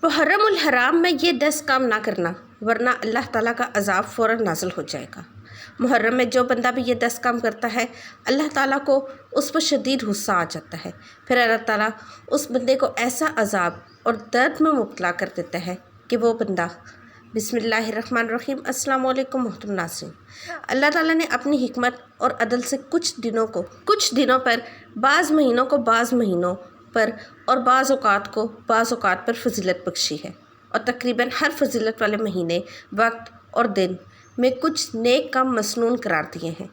محرم الحرام میں یہ 10 کام نہ کرنا ورنہ اللہ تعالیٰ کا عذاب فوراً نازل ہو جائے گا۔ محرم میں جو بندہ بھی یہ 10 کام کرتا ہے اللہ تعالیٰ کو اس پر شدید غصہ آ جاتا ہے، پھر اللہ تعالیٰ اس بندے کو ایسا عذاب اور درد میں مبتلا کر دیتا ہے کہ وہ بندہ بسم اللہ الرحمن الرحیم۔ السلام علیکم محترم ناظرین، اللہ تعالیٰ نے اپنی حکمت اور عدل سے کچھ دنوں پر بعض مہینوں کو بعض مہینوں پر اور بعض اوقات پر فضیلت بخشی ہے، اور تقریباً ہر فضیلت والے مہینے، وقت اور دن میں کچھ نیک کام مسنون قرار دیے ہیں۔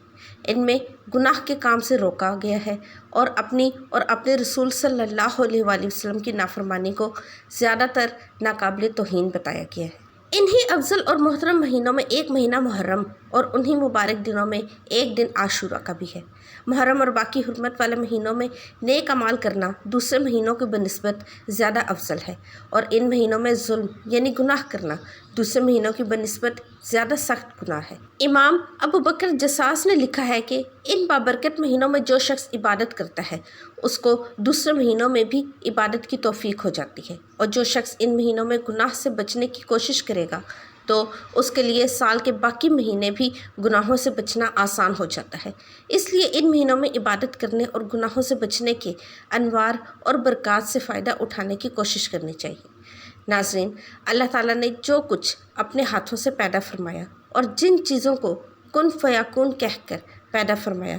ان میں گناہ کے کام سے روکا گیا ہے اور اپنے رسول صلی اللہ علیہ وآلہ وسلم کی نافرمانی کو زیادہ تر ناقابل توہین بتایا گیا ہے۔ انہی افضل اور محترم مہینوں میں ایک مہینہ محرم اور انہی مبارک دنوں میں ایک دن عاشورہ کا بھی ہے۔ محرم اور باقی حرمت والے مہینوں میں نیک اعمال کرنا دوسرے مہینوں کی بنسبت زیادہ افضل ہے، اور ان مہینوں میں ظلم یعنی گناہ کرنا دوسرے مہینوں کی بنسبت زیادہ سخت گناہ ہے۔ امام ابو بکر جساس نے لکھا ہے کہ ان بابرکت مہینوں میں جو شخص عبادت کرتا ہے اس کو دوسرے مہینوں میں بھی عبادت کی توفیق ہو جاتی ہے، اور جو شخص ان مہینوں میں گناہ سے بچنے کی کوشش کرے گا تو اس کے لیے سال کے باقی مہینے بھی گناہوں سے بچنا آسان ہو جاتا ہے۔ اس لیے ان مہینوں میں عبادت کرنے اور گناہوں سے بچنے کے انوار اور برکات سے فائدہ اٹھانے کی کوشش کرنی چاہیے۔ ناظرین، اللہ تعالیٰ نے جو کچھ اپنے ہاتھوں سے پیدا فرمایا اور جن چیزوں کو کن فیکون کہہ کر پیدا فرمایا،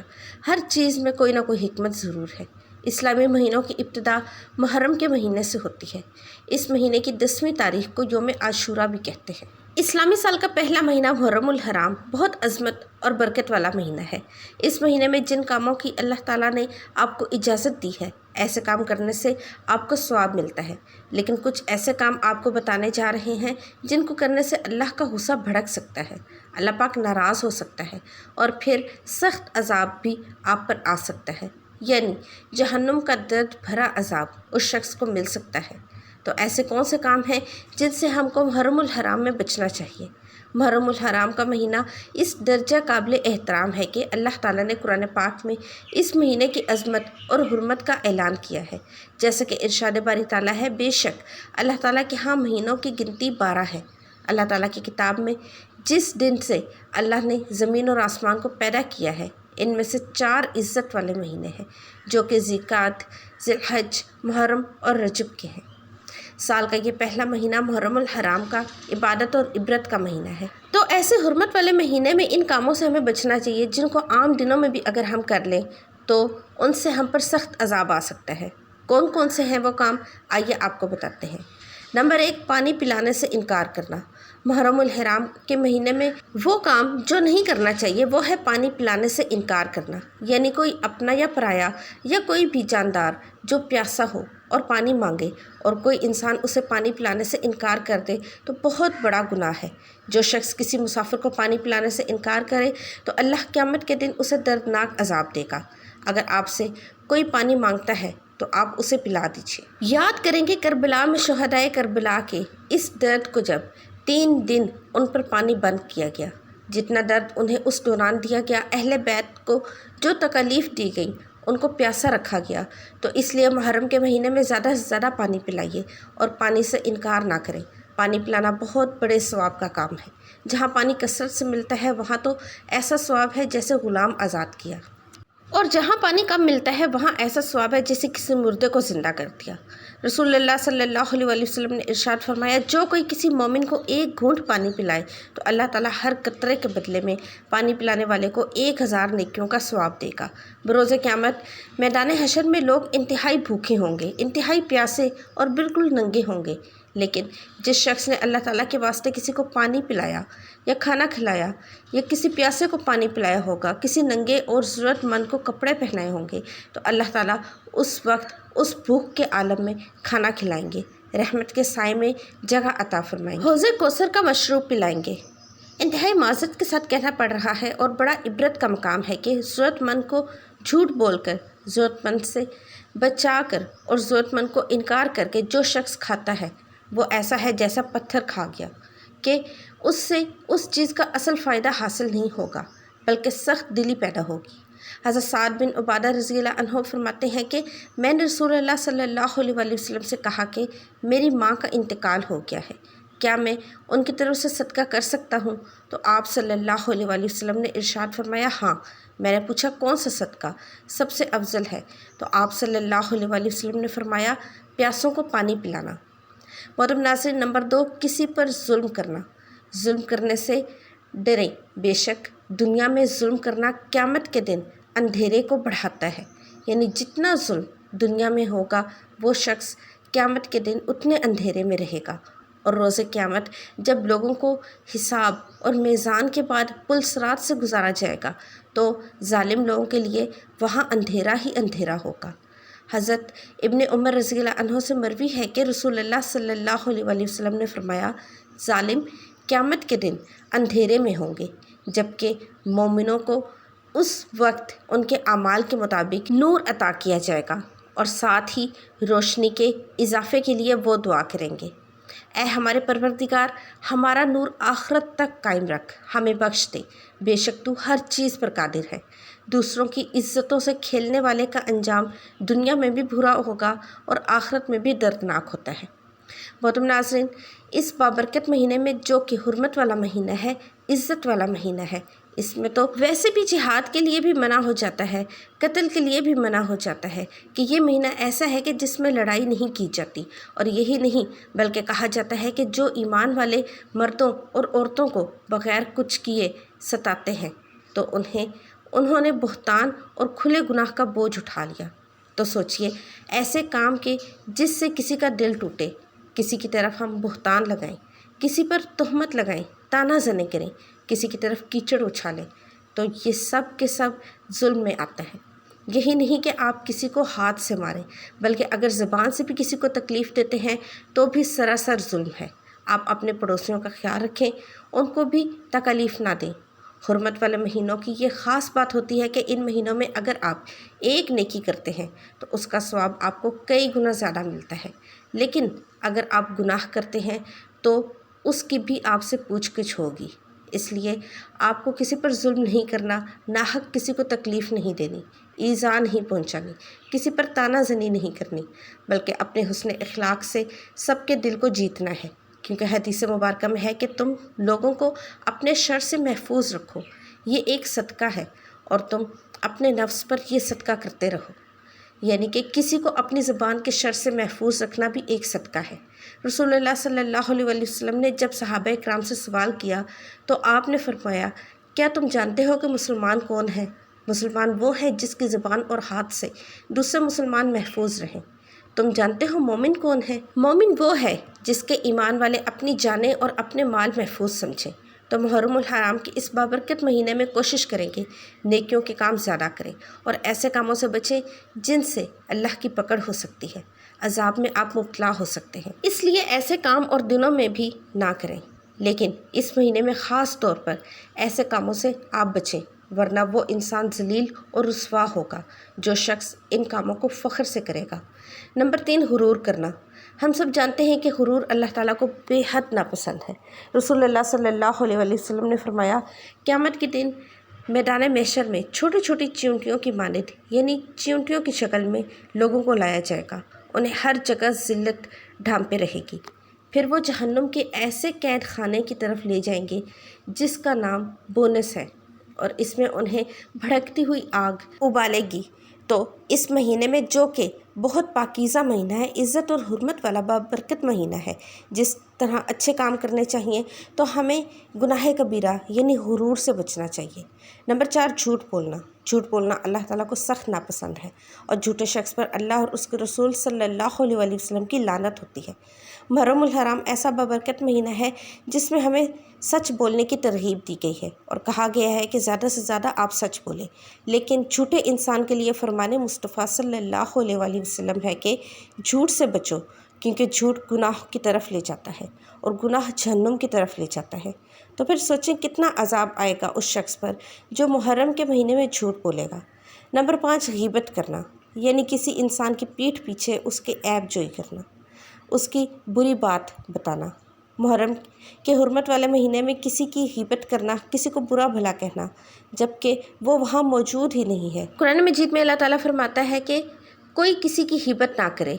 ہر چیز میں کوئی نہ کوئی حکمت ضرور ہے۔ اسلامی مہینوں کی ابتدا محرم کے مہینے سے ہوتی ہے۔ اس مہینے کی 10ویں تاریخ کو یوم عاشورہ بھی کہتے ہیں۔ اسلامی سال کا پہلا مہینہ محرم الحرام بہت عظمت اور برکت والا مہینہ ہے۔ اس مہینے میں جن کاموں کی اللہ تعالیٰ نے آپ کو اجازت دی ہے، ایسے کام کرنے سے آپ کو ثواب ملتا ہے، لیکن کچھ ایسے کام آپ کو بتانے جا رہے ہیں جن کو کرنے سے اللہ کا غصہ بھڑک سکتا ہے، اللہ پاک ناراض ہو سکتا ہے، اور پھر سخت عذاب بھی آپ پر آ سکتا ہے، یعنی جہنم کا درد بھرا عذاب اس شخص کو مل سکتا ہے۔ تو ایسے کون سے کام ہیں جن سے ہم کو محرم الحرام میں بچنا چاہیے؟ محرم الحرام کا مہینہ اس درجہ قابل احترام ہے کہ اللہ تعالیٰ نے قرآن پاک میں اس مہینے کی عظمت اور حرمت کا اعلان کیا ہے، جیسے کہ ارشاد باری تعالیٰ ہے، بے شک اللہ تعالیٰ کے ہاں مہینوں کی گنتی 12 ہے۔ اللہ تعالیٰ کی کتاب میں جس دن سے اللہ نے زمین اور آسمان کو پیدا کیا ہے، ان میں سے 4 عزت والے مہینے ہیں، جو کہ ذی-القعدہ، ذی الحج، محرم اور رجب کے ہیں۔ سال کا یہ پہلا مہینہ محرم الحرام کا عبادت اور عبرت کا مہینہ ہے۔ تو ایسے حرمت والے مہینے میں ان کاموں سے ہمیں بچنا چاہیے جن کو عام دنوں میں بھی اگر ہم کر لیں تو ان سے ہم پر سخت عذاب آ سکتا ہے۔ کون کون سے ہیں وہ کام؟ آئیے آپ کو بتاتے ہیں۔ نمبر 1، پانی پلانے سے انکار کرنا۔ محرم الحرام کے مہینے میں وہ کام جو نہیں کرنا چاہیے وہ ہے پانی پلانے سے انکار کرنا، یعنی کوئی اپنا یا پرایا یا کوئی بھی جاندار جو پیاسا ہو اور پانی مانگے اور کوئی انسان اسے پانی پلانے سے انکار کر دے تو بہت بڑا گناہ ہے۔ جو شخص کسی مسافر کو پانی پلانے سے انکار کرے تو اللہ قیامت کے دن اسے دردناک عذاب دے گا۔ اگر آپ سے کوئی پانی مانگتا ہے تو آپ اسے پلا دیجیے۔ یاد کریں کہ کربلا میں شہدائے کربلا کے اس درد کو جب 3 دن ان پر پانی بند کیا گیا، جتنا درد انہیں اس دوران دیا گیا، اہل بیت کو جو تکالیف دی گئی، ان کو پیاسا رکھا گیا، تو اس لیے محرم کے مہینے میں زیادہ سے زیادہ پانی پلائیے اور پانی سے انکار نہ کریں۔ پانی پلانا بہت بڑے ثواب کا کام ہے۔ جہاں پانی کثرت سے ملتا ہے وہاں تو ایسا ثواب ہے جیسے غلام آزاد کیا، اور جہاں پانی کم ملتا ہے وہاں ایسا ثواب ہے جیسے کسی مردے کو زندہ کر دیا۔ رسول اللہ صلی اللہ علیہ وآلہ وسلم نے ارشاد فرمایا، جو کوئی کسی مومن کو 1 گھونٹ پانی پلائے تو اللہ تعالیٰ ہر قطرے کے بدلے میں پانی پلانے والے کو 1000 نیکیوں کا ثواب دے گا۔ بروز قیامت میدان حشر میں لوگ انتہائی بھوکے ہوں گے، انتہائی پیاسے اور بالکل ننگے ہوں گے، لیکن جس شخص نے اللہ تعالیٰ کے واسطے کسی کو پانی پلایا یا کھانا کھلایا یا کسی پیاسے کو پانی پلایا ہوگا، کسی ننگے اور ضرورت مند کو کپڑے پہنائے ہوں گے، تو اللہ تعالیٰ اس وقت اس بھوک کے عالم میں کھانا کھلائیں گے، رحمت کے سائے میں جگہ عطا فرمائیں گے، حوض کوثر کا مشروب پلائیں گے۔ انتہائی معذرت کے ساتھ کہنا پڑ رہا ہے اور بڑا عبرت کا مقام ہے کہ ضرورت مند کو جھوٹ بول کر، ضرورت مند سے بچا کر اور ضرورت مند کو انکار کر کے جو شخص کھاتا ہے وہ ایسا ہے جیسا پتھر کھا گیا، کہ اس سے اس چیز کا اصل فائدہ حاصل نہیں ہوگا بلکہ سخت دلی پیدا ہوگی۔ حضرت سعد بن عبادہ رضی اللہ عنہ فرماتے ہیں کہ میں نے رسول اللہ صلی اللہ علیہ وسلم سے کہا کہ میری ماں کا انتقال ہو گیا ہے، کیا میں ان کی طرف سے صدقہ کر سکتا ہوں؟ تو آپ صلی اللہ علیہ وسلم نے ارشاد فرمایا ہاں۔ میں نے پوچھا کون سا صدقہ سب سے افضل ہے؟ تو آپ صلی اللہ علیہ وسلم نے فرمایا پیاسوں کو پانی پلانا۔ محترم ناظرین، نمبر 2، کسی پر ظلم کرنا۔ ظلم کرنے سے ڈریں، بے شک دنیا میں ظلم کرنا قیامت کے دن اندھیرے کو بڑھاتا ہے، یعنی جتنا ظلم دنیا میں ہوگا وہ شخص قیامت کے دن اتنے اندھیرے میں رہے گا، اور روز قیامت جب لوگوں کو حساب اور میزان کے بعد پل صراط سے گزارا جائے گا تو ظالم لوگوں کے لیے وہاں اندھیرا ہی اندھیرا ہوگا۔ حضرت ابن عمر رضی اللہ عنہ سے مروی ہے کہ رسول اللہ صلی اللہ علیہ وسلم نے فرمایا ظالم قیامت کے دن اندھیرے میں ہوں گے، جبکہ مومنوں کو اس وقت ان کے اعمال کے مطابق نور عطا کیا جائے گا، اور ساتھ ہی روشنی کے اضافے کے لیے وہ دعا کریں گے، اے ہمارے پروردگار، ہمارا نور آخرت تک قائم رکھ، ہمیں بخش دے، بے شک تو ہر چیز پر قادر ہے۔ دوسروں کی عزتوں سے کھیلنے والے کا انجام دنیا میں بھی برا ہوگا اور آخرت میں بھی دردناک ہوتا ہے۔ محترم ناظرین، اس بابرکت مہینے میں جو کہ حرمت والا مہینہ ہے، عزت والا مہینہ ہے، اس میں تو ویسے بھی جہاد کے لیے بھی منع ہو جاتا ہے، قتل کے لیے بھی منع ہو جاتا ہے کہ یہ مہینہ ایسا ہے کہ جس میں لڑائی نہیں کی جاتی، اور یہی نہیں بلکہ کہا جاتا ہے کہ جو ایمان والے مردوں اور عورتوں کو بغیر کچھ کیے ستاتے ہیں تو انہوں نے بہتان اور کھلے گناہ کا بوجھ اٹھا لیا۔ تو سوچئے ایسے کام کے جس سے کسی کا دل ٹوٹے، کسی کی طرف ہم بہتان لگائیں، کسی پر تہمت لگائیں، طعنہ زنی کریں، کسی کی طرف کیچڑ اچھالیں، تو یہ سب کے سب ظلم میں آتا ہے۔ یہی نہیں کہ آپ کسی کو ہاتھ سے ماریں، بلکہ اگر زبان سے بھی کسی کو تکلیف دیتے ہیں تو بھی سراسر ظلم ہے۔ آپ اپنے پڑوسیوں کا خیال رکھیں، ان کو بھی تکلیف نہ دیں۔ حرمت والے مہینوں کی یہ خاص بات ہوتی ہے کہ ان مہینوں میں اگر آپ ایک نیکی کرتے ہیں تو اس کا ثواب آپ کو کئی گنا زیادہ ملتا ہے، لیکن اگر آپ گناہ کرتے ہیں تو اس کی بھی آپ سے پوچھ گچھ ہوگی۔ اس لیے آپ کو کسی پر ظلم نہیں کرنا، ناحق کسی کو تکلیف نہیں دینی، ایذا نہیں پہنچانی، کسی پر طعنہ زنی نہیں کرنی، بلکہ اپنے حسن اخلاق سے سب کے دل کو جیتنا ہے، کیونکہ حدیث مبارکہ میں ہے کہ تم لوگوں کو اپنے شر سے محفوظ رکھو، یہ ایک صدقہ ہے، اور تم اپنے نفس پر یہ صدقہ کرتے رہو، یعنی کہ کسی کو اپنی زبان کے شر سے محفوظ رکھنا بھی ایک صدقہ ہے۔ رسول اللہ صلی اللہ علیہ وسلم نے جب صحابہ کرام سے سوال کیا تو آپ نے فرمایا کیا تم جانتے ہو کہ مسلمان کون ہے؟ مسلمان وہ ہے جس کی زبان اور ہاتھ سے دوسرے مسلمان محفوظ رہیں۔ تم جانتے ہو مومن کون ہے؟ مومن وہ ہے جس کے ایمان والے اپنی جانیں اور اپنے مال محفوظ سمجھیں۔ تو محرم الحرام کے اس بابرکت مہینے میں کوشش کریں کہ نیکیوں کے کام زیادہ کریں اور ایسے کاموں سے بچیں جن سے اللہ کی پکڑ ہو سکتی ہے، عذاب میں آپ مبتلا ہو سکتے ہیں، اس لیے ایسے کام اور دنوں میں بھی نہ کریں، لیکن اس مہینے میں خاص طور پر ایسے کاموں سے آپ بچیں، ورنہ وہ انسان ذلیل اور رسوا ہوگا جو شخص ان کاموں کو فخر سے کرے گا۔ نمبر 3، غرور کرنا۔ ہم سب جانتے ہیں کہ غرور اللہ تعالیٰ کو بے حد ناپسند ہے۔ رسول اللہ صلی اللہ علیہ وسلم نے فرمایا قیامت کے دن میدان محشر میں چھوٹی چھوٹی چیونٹیوں کی مانند، یعنی چیونٹیوں کی شکل میں لوگوں کو لایا جائے گا، انہیں ہر جگہ ذلت ڈھانپے رہے گی، پھر وہ جہنم کے ایسے قید خانے کی طرف لے جائیں گے جس کا نام بونس ہے، اور اس میں انہیں بھڑکتی ہوئی آگ ابالے گی۔ تو اس مہینے میں جو کہ بہت پاکیزہ مہینہ ہے، عزت اور حرمت والا بابرکت مہینہ ہے، جس طرح اچھے کام کرنے چاہیے تو ہمیں گناہ کبیرہ یعنی غرور سے بچنا چاہیے۔ نمبر 4، جھوٹ بولنا۔ جھوٹ بولنا اللہ تعالیٰ کو سخت ناپسند ہے، اور جھوٹے شخص پر اللہ اور اس کے رسول صلی اللہ علیہ وسلم کی لعنت ہوتی ہے۔ محرم الحرام ایسا بابرکت مہینہ ہے جس میں ہمیں سچ بولنے کی ترغیب دی گئی ہے اور کہا گیا ہے کہ زیادہ سے زیادہ آپ سچ بولیں، لیکن جھوٹے انسان کے لیے فرمان مصطفیٰ صلی اللہ علیہ وسلم ہے کہ جھوٹ سے بچو، کیونکہ جھوٹ گناہ کی طرف لے جاتا ہے اور گناہ جہنم کی طرف لے جاتا ہے۔ تو پھر سوچیں کتنا عذاب آئے گا اس شخص پر جو محرم کے مہینے میں جھوٹ بولے گا۔ نمبر 5، غیبت کرنا، یعنی کسی انسان کی پیٹھ پیچھے اس کے عیب جوئی کرنا، اس کی بری بات بتانا۔ محرم کے حرمت والے مہینے میں کسی کی غیبت کرنا، کسی کو برا بھلا کہنا، جبکہ وہ وہاں موجود ہی نہیں ہے۔ قرآن مجید میں اللہ تعالیٰ فرماتا ہے کہ کوئی کسی کی غیبت نہ کرے۔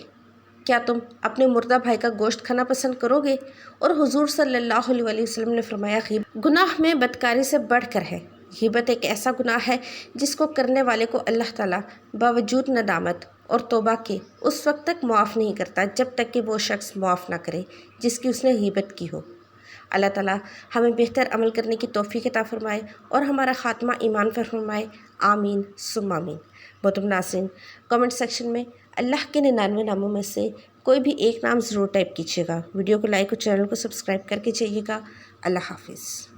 کیا تم اپنے مردہ بھائی کا گوشت کھانا پسند کرو گے؟ اور حضور صلی اللہ علیہ وسلم نے فرمایا غیبت گناہ میں بدکاری سے بڑھ کر ہے۔ غیبت ایک ایسا گناہ ہے جس کو کرنے والے کو اللہ تعالیٰ باوجود ندامت اور توبہ کے اس وقت تک معاف نہیں کرتا جب تک کہ وہ شخص معاف نہ کرے جس کی اس نے غیبت کی ہو۔ اللہ تعالیٰ ہمیں بہتر عمل کرنے کی توفیق عطا فرمائے اور ہمارا خاتمہ ایمان پر فرمائے، آمین ثم آمین۔ محترم ناظرین، کمنٹ سیکشن میں اللہ کے 99 ناموں میں سے کوئی بھی ایک نام ضرور ٹائپ کیجیے گا۔ ویڈیو کو لائک اور چینل کو سبسکرائب کر کے جائیے گا۔ اللہ حافظ۔